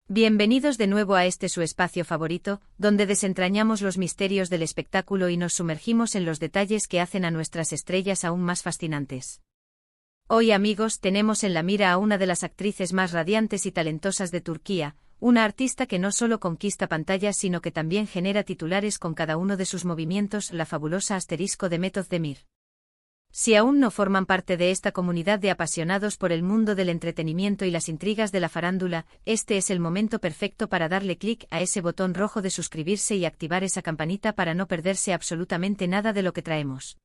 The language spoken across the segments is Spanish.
Bienvenidos de nuevo a este su espacio favorito, donde desentrañamos los misterios del espectáculo y nos sumergimos en los detalles que hacen a nuestras estrellas aún más fascinantes. Hoy, amigos, tenemos en la mira a una de las actrices más radiantes y talentosas de Turquía, una artista que no solo conquista pantallas sino que también genera titulares con cada uno de sus movimientos, la fabulosa Demet Özdemir. Si aún no forman parte de esta comunidad de apasionados por el mundo del entretenimiento y las intrigas de la farándula, este es el momento perfecto para darle clic a ese botón rojo de suscribirse y activar esa campanita para no perderse absolutamente nada de lo que traemos.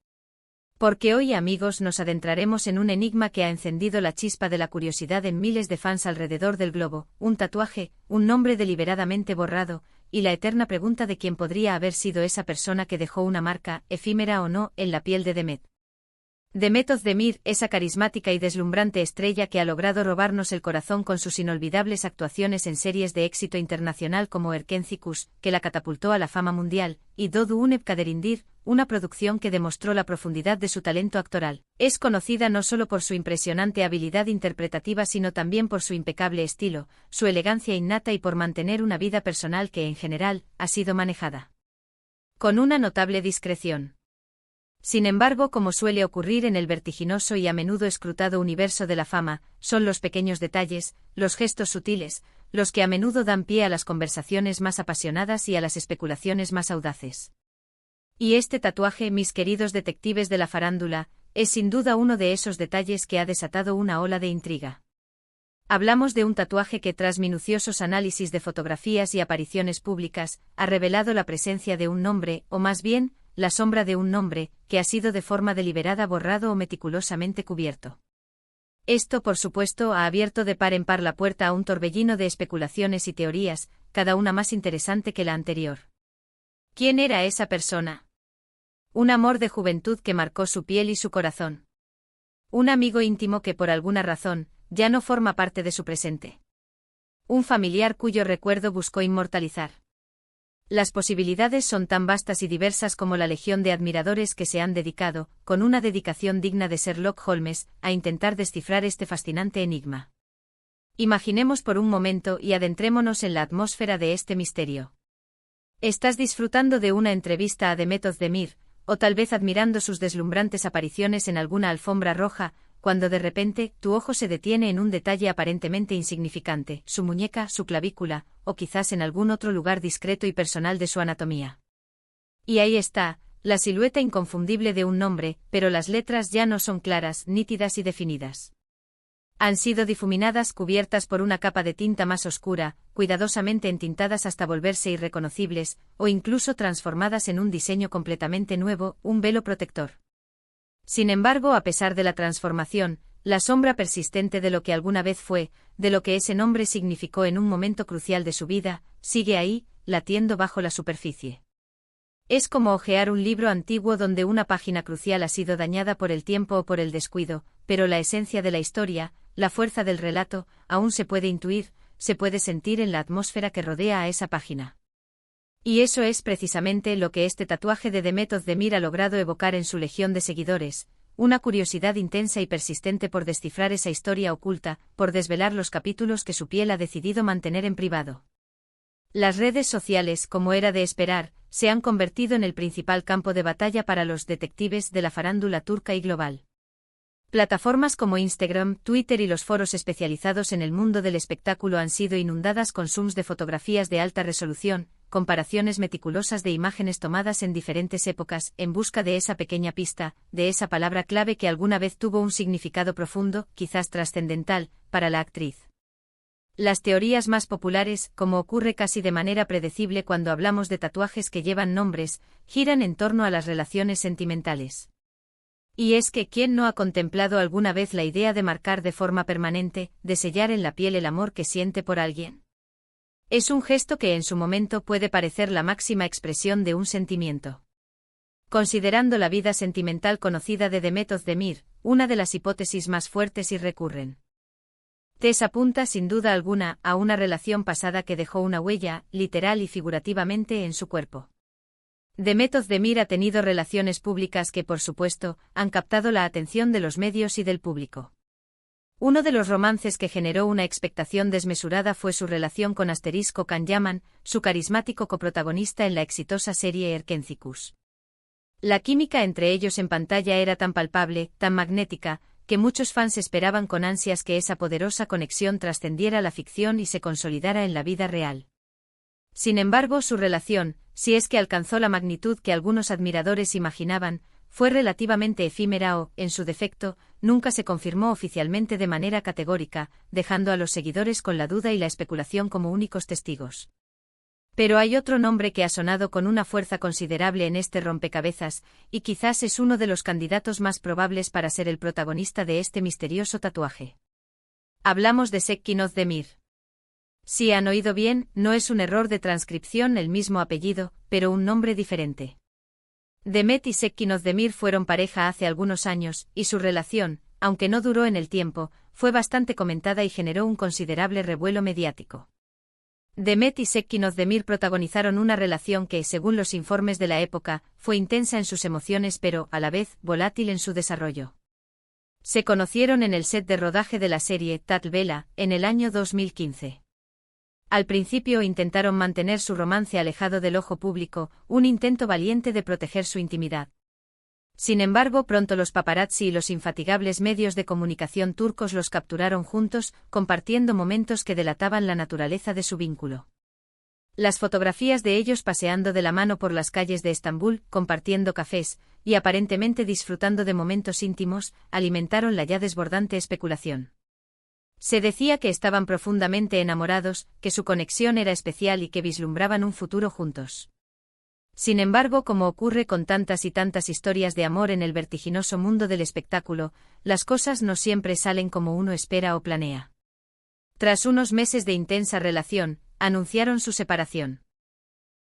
Porque hoy, amigos, nos adentraremos en un enigma que ha encendido la chispa de la curiosidad en miles de fans alrededor del globo, un tatuaje, un nombre deliberadamente borrado, y la eterna pregunta de quién podría haber sido esa persona que dejó una marca, efímera o no, en la piel de Demet Özdemir, esa carismática y deslumbrante estrella que ha logrado robarnos el corazón con sus inolvidables actuaciones en series de éxito internacional como Erkenci Kuş, que la catapultó a la fama mundial, y Doğdu Unep Kaderindir, una producción que demostró la profundidad de su talento actoral. Es conocida no solo por su impresionante habilidad interpretativa sino también por su impecable estilo, su elegancia innata y por mantener una vida personal que en general ha sido manejada con una notable discreción. Sin embargo, como suele ocurrir en el vertiginoso y a menudo escrutado universo de la fama, son los pequeños detalles, los gestos sutiles, los que a menudo dan pie a las conversaciones más apasionadas y a las especulaciones más audaces. Y este tatuaje, mis queridos detectives de la farándula, es sin duda uno de esos detalles que ha desatado una ola de intriga. Hablamos de un tatuaje que, tras minuciosos análisis de fotografías y apariciones públicas, ha revelado la presencia de un nombre, o más bien, la sombra de un nombre, que ha sido de forma deliberada borrado o meticulosamente cubierto. Esto, por supuesto, ha abierto de par en par la puerta a un torbellino de especulaciones y teorías, cada una más interesante que la anterior. ¿Quién era esa persona? Un amor de juventud que marcó su piel y su corazón. Un amigo íntimo que por alguna razón, ya no forma parte de su presente. Un familiar cuyo recuerdo buscó inmortalizar. Las posibilidades son tan vastas y diversas como la legión de admiradores que se han dedicado, con una dedicación digna de Sherlock Holmes, a intentar descifrar este fascinante enigma. Imaginemos por un momento y adentrémonos en la atmósfera de este misterio. ¿Estás disfrutando de una entrevista a Demet Özdemir, o tal vez admirando sus deslumbrantes apariciones en alguna alfombra roja, cuando de repente tu ojo se detiene en un detalle aparentemente insignificante, su muñeca, su clavícula, o quizás en algún otro lugar discreto y personal de su anatomía? Y ahí está, la silueta inconfundible de un nombre, pero las letras ya no son claras, nítidas y definidas. Han sido difuminadas, cubiertas por una capa de tinta más oscura, cuidadosamente entintadas hasta volverse irreconocibles, o incluso transformadas en un diseño completamente nuevo, un velo protector. Sin embargo, a pesar de la transformación, la sombra persistente de lo que alguna vez fue, de lo que ese nombre significó en un momento crucial de su vida, sigue ahí, latiendo bajo la superficie. Es como hojear un libro antiguo donde una página crucial ha sido dañada por el tiempo o por el descuido, pero la esencia de la historia, la fuerza del relato, aún se puede intuir, se puede sentir en la atmósfera que rodea a esa página. Y eso es precisamente lo que este tatuaje de Demet Özdemir ha logrado evocar en su legión de seguidores, una curiosidad intensa y persistente por descifrar esa historia oculta, por desvelar los capítulos que su piel ha decidido mantener en privado. Las redes sociales, como era de esperar, se han convertido en el principal campo de batalla para los detectives de la farándula turca y global. Plataformas como Instagram, Twitter y los foros especializados en el mundo del espectáculo han sido inundadas con zooms de fotografías de alta resolución, comparaciones meticulosas de imágenes tomadas en diferentes épocas, en busca de esa pequeña pista, de esa palabra clave que alguna vez tuvo un significado profundo, quizás trascendental, para la actriz. Las teorías más populares, como ocurre casi de manera predecible cuando hablamos de tatuajes que llevan nombres, giran en torno a las relaciones sentimentales. Y es que ¿quién no ha contemplado alguna vez la idea de marcar de forma permanente, de sellar en la piel el amor que siente por alguien? Es un gesto que en su momento puede parecer la máxima expresión de un sentimiento. Considerando la vida sentimental conocida de Demet Özdemir, una de las hipótesis más fuertes y recurren. Tess apunta sin duda alguna a una relación pasada que dejó una huella, literal y figurativamente, en su cuerpo. Demet Özdemir ha tenido relaciones públicas que, por supuesto, han captado la atención de los medios y del público. Uno de los romances que generó una expectación desmesurada fue su relación con Asterisco Can Yaman, su carismático coprotagonista en la exitosa serie Erkencicus. La química entre ellos en pantalla era tan palpable, tan magnética, que muchos fans esperaban con ansias que esa poderosa conexión trascendiera la ficción y se consolidara en la vida real. Sin embargo, su relación, si es que alcanzó la magnitud que algunos admiradores imaginaban, fue relativamente efímera o, en su defecto, nunca se confirmó oficialmente de manera categórica, dejando a los seguidores con la duda y la especulación como únicos testigos. Pero hay otro nombre que ha sonado con una fuerza considerable en este rompecabezas, y quizás es uno de los candidatos más probables para ser el protagonista de este misterioso tatuaje. Hablamos de Sekkin Ozdemir. Si han oído bien, no es un error de transcripción el mismo apellido, pero un nombre diferente. Demet y Sekkin Ozdemir fueron pareja hace algunos años, y su relación, aunque no duró en el tiempo, fue bastante comentada y generó un considerable revuelo mediático. Demet y Sekkin Ozdemir protagonizaron una relación que, según los informes de la época, fue intensa en sus emociones pero, a la vez, volátil en su desarrollo. Se conocieron en el set de rodaje de la serie Tatl Bela, en el año 2015. Al principio intentaron mantener su romance alejado del ojo público, un intento valiente de proteger su intimidad. Sin embargo, pronto los paparazzi y los infatigables medios de comunicación turcos los capturaron juntos, compartiendo momentos que delataban la naturaleza de su vínculo. Las fotografías de ellos paseando de la mano por las calles de Estambul, compartiendo cafés, y aparentemente disfrutando de momentos íntimos, alimentaron la ya desbordante especulación. Se decía que estaban profundamente enamorados, que su conexión era especial y que vislumbraban un futuro juntos. Sin embargo, como ocurre con tantas y tantas historias de amor en el vertiginoso mundo del espectáculo, las cosas no siempre salen como uno espera o planea. Tras unos meses de intensa relación, anunciaron su separación.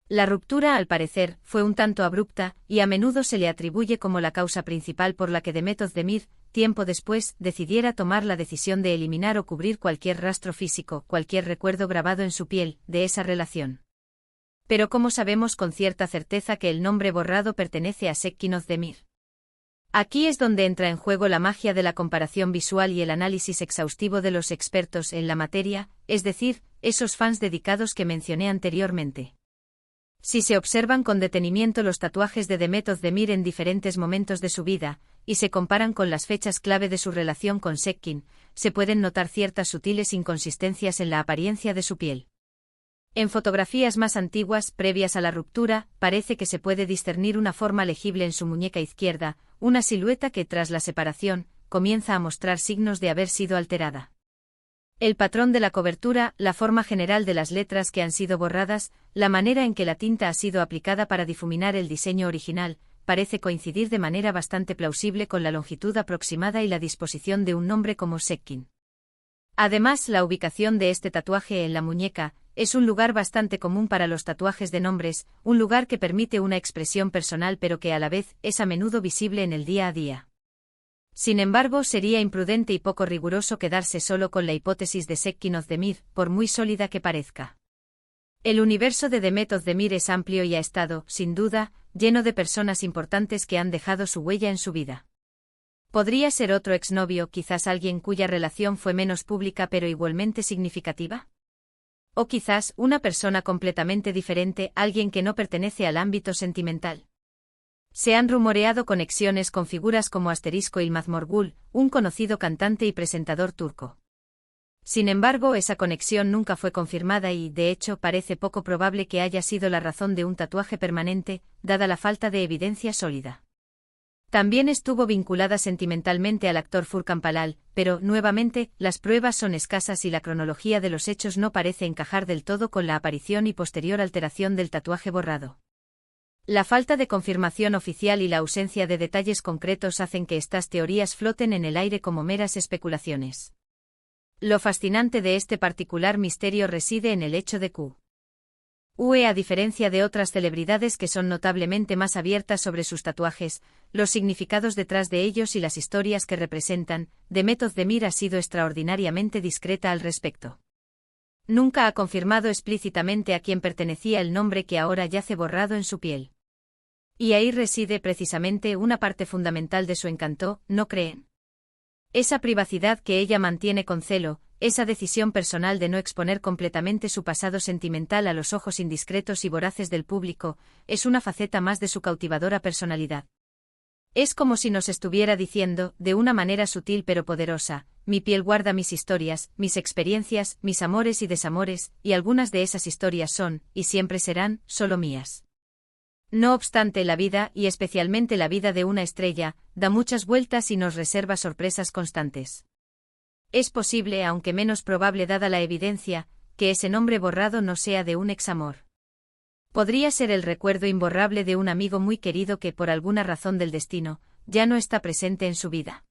La ruptura, al parecer, fue un tanto abrupta, y a menudo se le atribuye como la causa principal por la que Demet Özdemir, tiempo después, decidiera tomar la decisión de eliminar o cubrir cualquier rastro físico, cualquier recuerdo grabado en su piel, de esa relación. Pero ¿cómo sabemos con cierta certeza que el nombre borrado pertenece a Sekkin Ozdemir? Aquí es donde entra en juego la magia de la comparación visual y el análisis exhaustivo de los expertos en la materia, es decir, esos fans dedicados que mencioné anteriormente. Si se observan con detenimiento los tatuajes de Demet Özdemir en diferentes momentos de su vida, y se comparan con las fechas clave de su relación con Sekkin, se pueden notar ciertas sutiles inconsistencias en la apariencia de su piel. En fotografías más antiguas, previas a la ruptura, parece que se puede discernir una forma legible en su muñeca izquierda, una silueta que, tras la separación, comienza a mostrar signos de haber sido alterada. El patrón de la cobertura, la forma general de las letras que han sido borradas, la manera en que la tinta ha sido aplicada para difuminar el diseño original, parece coincidir de manera bastante plausible con la longitud aproximada y la disposición de un nombre como Sekkin. Además, la ubicación de este tatuaje en la muñeca es un lugar bastante común para los tatuajes de nombres, un lugar que permite una expresión personal pero que a la vez es a menudo visible en el día a día. Sin embargo, sería imprudente y poco riguroso quedarse solo con la hipótesis de Sekkin Ozdemir, por muy sólida que parezca. El universo de Demet Özdemir es amplio y ha estado, sin duda, lleno de personas importantes que han dejado su huella en su vida. ¿Podría ser otro exnovio, quizás alguien cuya relación fue menos pública pero igualmente significativa? O quizás una persona completamente diferente, alguien que no pertenece al ámbito sentimental. Se han rumoreado conexiones con figuras como Asterisco Yılmaz Morgul, un conocido cantante y presentador turco. Sin embargo, esa conexión nunca fue confirmada y, de hecho, parece poco probable que haya sido la razón de un tatuaje permanente, dada la falta de evidencia sólida. También estuvo vinculada sentimentalmente al actor Furkan Palal, pero, nuevamente, las pruebas son escasas y la cronología de los hechos no parece encajar del todo con la aparición y posterior alteración del tatuaje borrado. La falta de confirmación oficial y la ausencia de detalles concretos hacen que estas teorías floten en el aire como meras especulaciones. Lo fascinante de este particular misterio reside en el hecho de que a diferencia de otras celebridades que son notablemente más abiertas sobre sus tatuajes, los significados detrás de ellos y las historias que representan, Demet Özdemir ha sido extraordinariamente discreta al respecto. Nunca ha confirmado explícitamente a quién pertenecía el nombre que ahora yace borrado en su piel. Y ahí reside precisamente una parte fundamental de su encanto, ¿no creen? Esa privacidad que ella mantiene con celo, esa decisión personal de no exponer completamente su pasado sentimental a los ojos indiscretos y voraces del público, es una faceta más de su cautivadora personalidad. Es como si nos estuviera diciendo, de una manera sutil pero poderosa, mi piel guarda mis historias, mis experiencias, mis amores y desamores, y algunas de esas historias son, y siempre serán, solo mías. No obstante, la vida, y especialmente la vida de una estrella, da muchas vueltas y nos reserva sorpresas constantes. Es posible, aunque menos probable dada la evidencia, que ese nombre borrado no sea de un examor. Podría ser el recuerdo imborrable de un amigo muy querido que por alguna razón del destino, ya no está presente en su vida.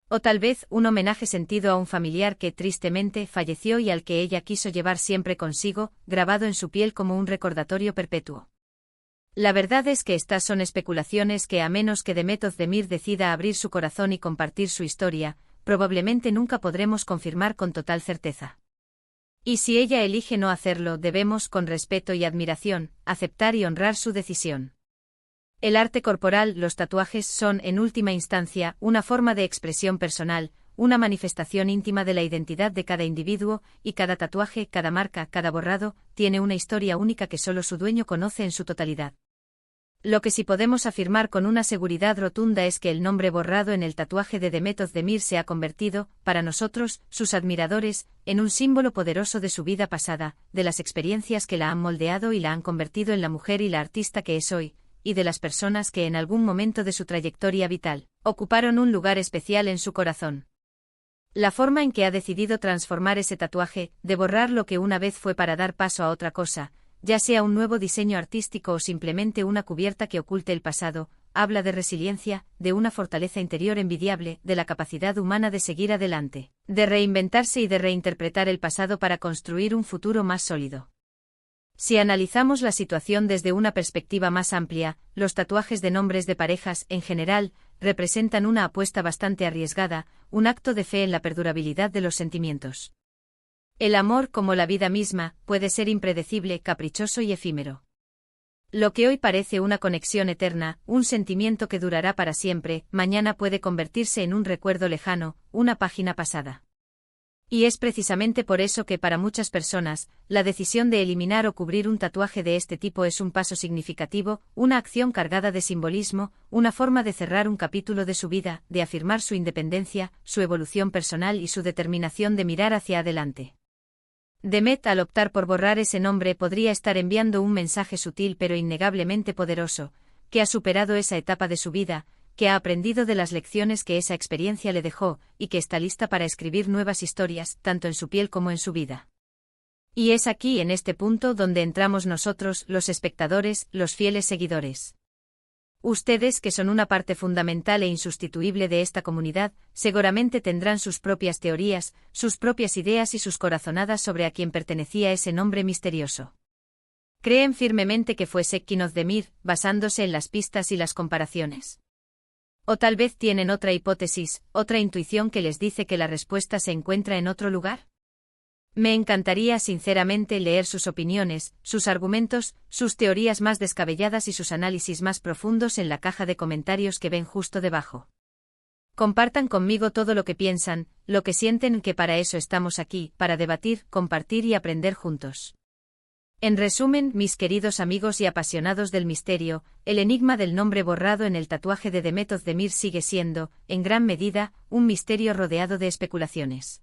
O tal vez un homenaje sentido a un familiar que tristemente falleció y al que ella quiso llevar siempre consigo, grabado en su piel como un recordatorio perpetuo. La verdad es que estas son especulaciones que a menos que Demet Özdemir decida abrir su corazón y compartir su historia, probablemente nunca podremos confirmar con total certeza. Y si ella elige no hacerlo, debemos, con respeto y admiración, aceptar y honrar su decisión. El arte corporal, los tatuajes son, en última instancia, una forma de expresión personal, una manifestación íntima de la identidad de cada individuo, y cada tatuaje, cada marca, cada borrado, tiene una historia única que solo su dueño conoce en su totalidad. Lo que sí podemos afirmar con una seguridad rotunda es que el nombre borrado en el tatuaje de Demet Özdemir se ha convertido, para nosotros, sus admiradores, en un símbolo poderoso de su vida pasada, de las experiencias que la han moldeado y la han convertido en la mujer y la artista que es hoy, y de las personas que en algún momento de su trayectoria vital, ocuparon un lugar especial en su corazón. La forma en que ha decidido transformar ese tatuaje, de borrar lo que una vez fue para dar paso a otra cosa, ya sea un nuevo diseño artístico o simplemente una cubierta que oculte el pasado, habla de resiliencia, de una fortaleza interior envidiable, de la capacidad humana de seguir adelante, de reinventarse y de reinterpretar el pasado para construir un futuro más sólido. Si analizamos la situación desde una perspectiva más amplia, los tatuajes de nombres de parejas, en general, representan una apuesta bastante arriesgada, un acto de fe en la perdurabilidad de los sentimientos. El amor, como la vida misma, puede ser impredecible, caprichoso y efímero. Lo que hoy parece una conexión eterna, un sentimiento que durará para siempre, mañana puede convertirse en un recuerdo lejano, una página pasada. Y es precisamente por eso que para muchas personas, la decisión de eliminar o cubrir un tatuaje de este tipo es un paso significativo, una acción cargada de simbolismo, una forma de cerrar un capítulo de su vida, de afirmar su independencia, su evolución personal y su determinación de mirar hacia adelante. Demet, al optar por borrar ese nombre, podría estar enviando un mensaje sutil pero innegablemente poderoso, que ha superado esa etapa de su vida, que ha aprendido de las lecciones que esa experiencia le dejó, y que está lista para escribir nuevas historias, tanto en su piel como en su vida. Y es aquí, en este punto, donde entramos nosotros, los espectadores, los fieles seguidores. Ustedes, que son una parte fundamental e insustituible de esta comunidad, seguramente tendrán sus propias teorías, sus propias ideas y sus corazonadas sobre a quién pertenecía ese nombre misterioso. Creen firmemente que fue Sekkin Özdemir, basándose en las pistas y las comparaciones. O tal vez tienen otra hipótesis, otra intuición que les dice que la respuesta se encuentra en otro lugar. Me encantaría sinceramente leer sus opiniones, sus argumentos, sus teorías más descabelladas y sus análisis más profundos en la caja de comentarios que ven justo debajo. Compartan conmigo todo lo que piensan, lo que sienten, que para eso estamos aquí, para debatir, compartir y aprender juntos. En resumen, mis queridos amigos y apasionados del misterio, el enigma del nombre borrado en el tatuaje de Demet Özdemir sigue siendo, en gran medida, un misterio rodeado de especulaciones.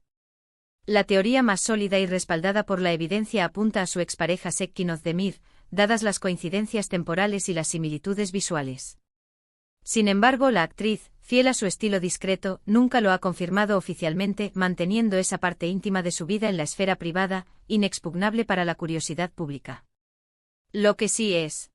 La teoría más sólida y respaldada por la evidencia apunta a su expareja Sekkin Özdemir, dadas las coincidencias temporales y las similitudes visuales. Sin embargo, la actriz, fiel a su estilo discreto, nunca lo ha confirmado oficialmente, manteniendo esa parte íntima de su vida en la esfera privada, inexpugnable para la curiosidad pública. Lo que sí es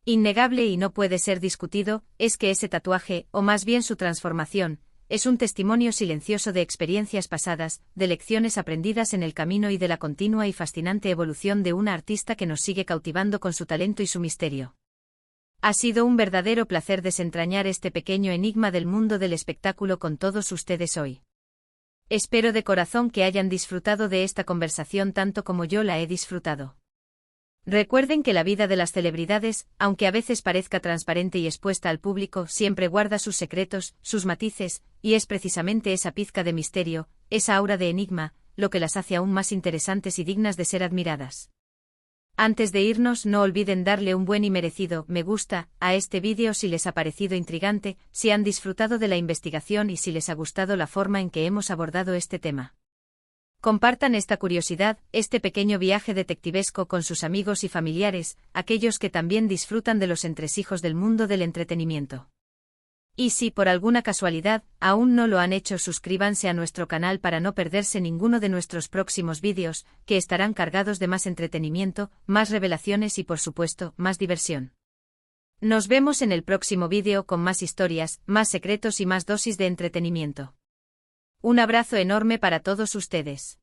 innegable y no puede ser discutido, es que ese tatuaje, o más bien su transformación, es un testimonio silencioso de experiencias pasadas, de lecciones aprendidas en el camino y de la continua y fascinante evolución de una artista que nos sigue cautivando con su talento y su misterio. Ha sido un verdadero placer desentrañar este pequeño enigma del mundo del espectáculo con todos ustedes hoy. Espero de corazón que hayan disfrutado de esta conversación tanto como yo la he disfrutado. Recuerden que la vida de las celebridades, aunque a veces parezca transparente y expuesta al público, siempre guarda sus secretos, sus matices, y es precisamente esa pizca de misterio, esa aura de enigma, lo que las hace aún más interesantes y dignas de ser admiradas. Antes de irnos, no olviden darle un buen y merecido me gusta a este vídeo si les ha parecido intrigante, si han disfrutado de la investigación y si les ha gustado la forma en que hemos abordado este tema. Compartan esta curiosidad, este pequeño viaje detectivesco con sus amigos y familiares, aquellos que también disfrutan de los entresijos del mundo del entretenimiento. Y si por alguna casualidad aún no lo han hecho, suscríbanse a nuestro canal para no perderse ninguno de nuestros próximos vídeos, que estarán cargados de más entretenimiento, más revelaciones y por supuesto, más diversión. Nos vemos en el próximo vídeo con más historias, más secretos y más dosis de entretenimiento. Un abrazo enorme para todos ustedes.